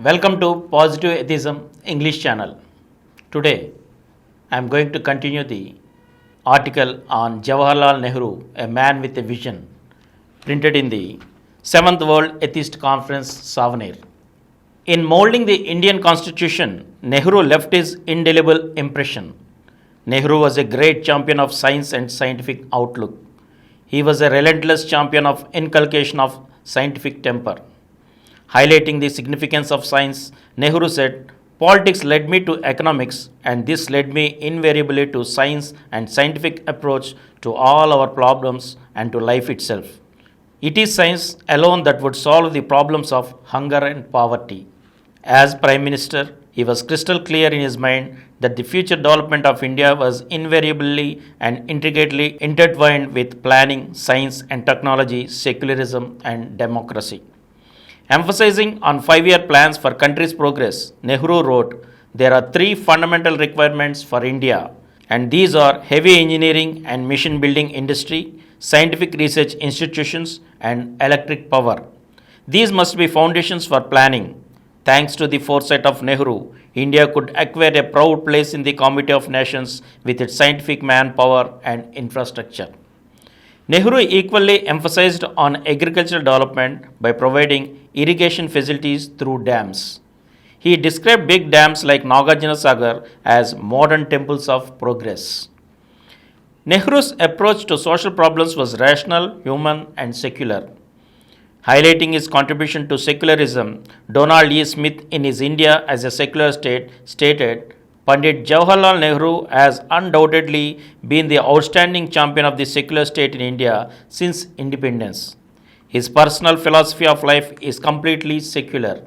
Welcome to Positive Atheism English channel. Today I am going to continue the article on Jawaharlal Nehru, a man with a vision, printed in the 7th World Atheist Conference, Savanir. In molding the Indian Constitution, Nehru left his indelible impression. Nehru was a great champion of science and scientific outlook. He was a relentless champion of inculcation of scientific temper. Highlighting the significance of science, Nehru said, "Politics led me to economics, and this led me invariably to science and scientific approach to all our problems and to life itself. It is science alone that would solve the problems of hunger and poverty." As Prime Minister, he was crystal clear in his mind that the future development of India was invariably and intricately intertwined with planning, science and technology, secularism and democracy. Emphasizing on 5-year plans for country's progress, Nehru wrote, "There are three fundamental requirements for India, and these are heavy engineering and mission building industry, scientific research institutions, and electric power. These must be foundations for planning. Thanks to the foresight of Nehru, India could acquire a proud place in the Committee of Nations with its scientific manpower and infrastructure." Nehru equally emphasized on agricultural development by providing irrigation facilities through dams. He described big dams like Nagarjuna Sagar as modern temples of progress. Nehru's approach to social problems was rational, human, and secular. Highlighting his contribution to secularism, Donald E. Smith, in his India as a Secular State, stated, "Pandit Jawaharlal Nehru has undoubtedly been the outstanding champion of the secular state in India since independence. His personal philosophy of life is completely secular.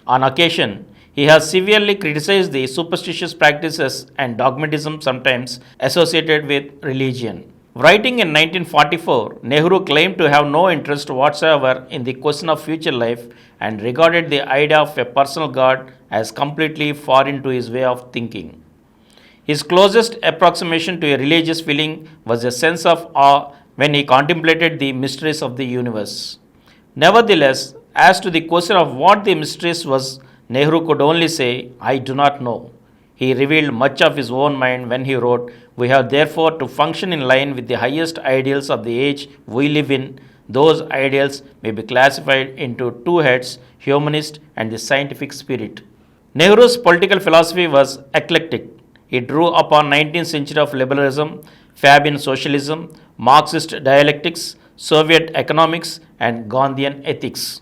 On occasion, he has severely criticized the superstitious practices and dogmatism sometimes associated with religion." Writing in 1944, Nehru claimed to have no interest whatsoever in the question of future life and regarded the idea of a personal God as completely foreign to his way of thinking. His closest approximation to a religious feeling was a sense of awe when he contemplated the mysteries of the universe. Nevertheless, as to the question of what the mysteries was, Nehru could only say, "I do not know." He revealed much of his own mind when he wrote, "We have therefore to function in line with the highest ideals of the age we live in. Those ideals may be classified into two heads, humanist and the scientific spirit." Nehru's political philosophy was eclectic. He drew upon 19th century of liberalism, Fabian socialism, Marxist dialectics, Soviet economics, and Gandhian ethics.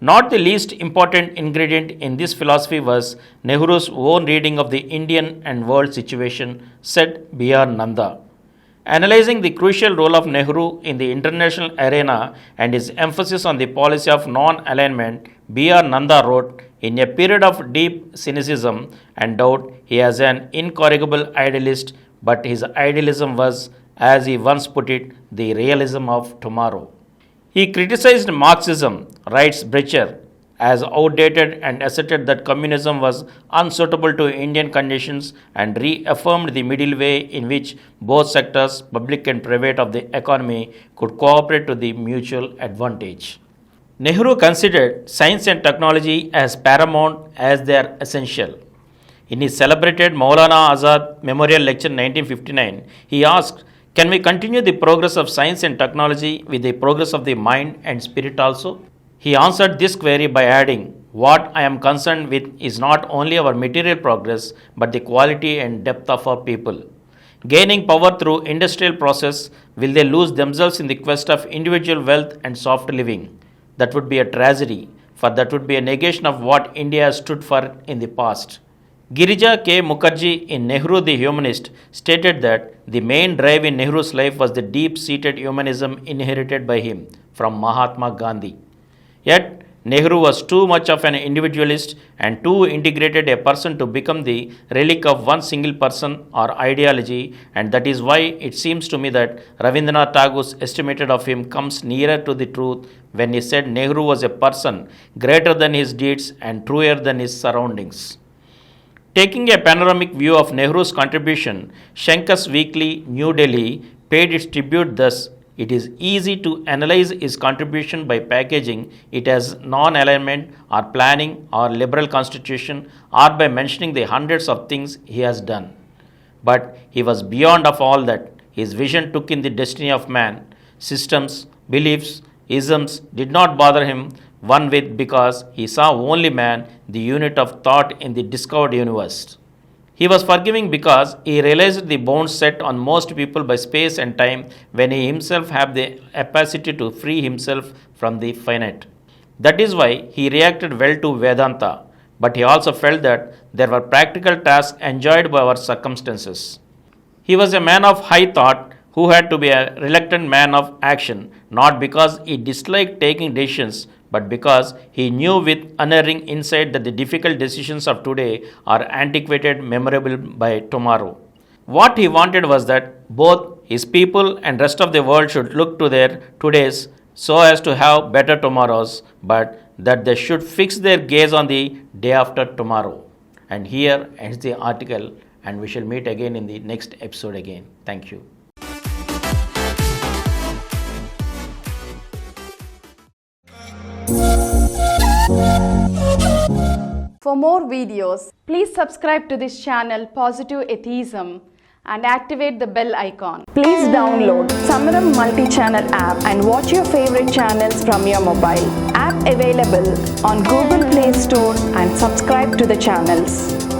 Not the least important ingredient in this philosophy was Nehru's own reading of the Indian and world situation, said B.R. Nanda. Analyzing the crucial role of Nehru in the international arena and his emphasis on the policy of non-alignment, B.R. Nanda wrote, "In a period of deep cynicism and doubt, he was an incorrigible idealist, but his idealism was, as he once put it, the realism of tomorrow." He criticized Marxism, writes Brecher, as outdated and asserted that communism was unsuitable to Indian conditions and reaffirmed the middle way in which both sectors, public and private, of the economy could cooperate to the mutual advantage. Nehru considered science and technology as paramount as they are essential. In his celebrated Maulana Azad Memorial Lecture 1959, he asked, "Can we continue the progress of science and technology with the progress of the mind and spirit also?" He answered this query by adding, "What I am concerned with is not only our material progress, but the quality and depth of our people. Gaining power through industrial process, will they lose themselves in the quest of individual wealth and soft living? That would be a tragedy, for that would be a negation of what India has stood for in the past." Girija K. Mukherjee, in Nehru the Humanist, stated that the main drive in Nehru's life was the deep-seated humanism inherited by him from Mahatma Gandhi. Yet, Nehru was too much of an individualist and too integrated a person to become the relic of one single person or ideology, and that is why it seems to me that Rabindranath Tagore's estimate of him comes nearer to the truth when he said Nehru was a person greater than his deeds and truer than his surroundings. Taking a panoramic view of Nehru's contribution, Shankas Weekly, New Delhi, paid its tribute thus, it is easy to analyze his contribution by packaging it as non-alignment or planning or liberal constitution or by mentioning the hundreds of things he has done. But he was beyond of all that. His vision took in the destiny of man. Systems, beliefs, isms did not bother him one whit because he saw only man, the unit of thought in the discovered universe. He was forgiving because he realized the bounds set on most people by space and time when he himself had the capacity to free himself from the finite. That is why he reacted well to Vedanta, but he also felt that there were practical tasks enjoyed by our circumstances. He was a man of high thought who had to be a reluctant man of action, not because he disliked taking decisions, but because he knew with unerring insight that the difficult decisions of today are antiquated, memorable by tomorrow. What he wanted was that both his people and rest of the world should look to their todays so as to have better tomorrows, but that they should fix their gaze on the day after tomorrow. And here ends the article, and we shall meet again in the next episode again. Thank you. For more videos, please subscribe to this channel Positive Atheism and activate the bell icon. Please download Samaram multi-channel app and watch your favorite channels from your mobile. App available on Google Play Store and subscribe to the channels.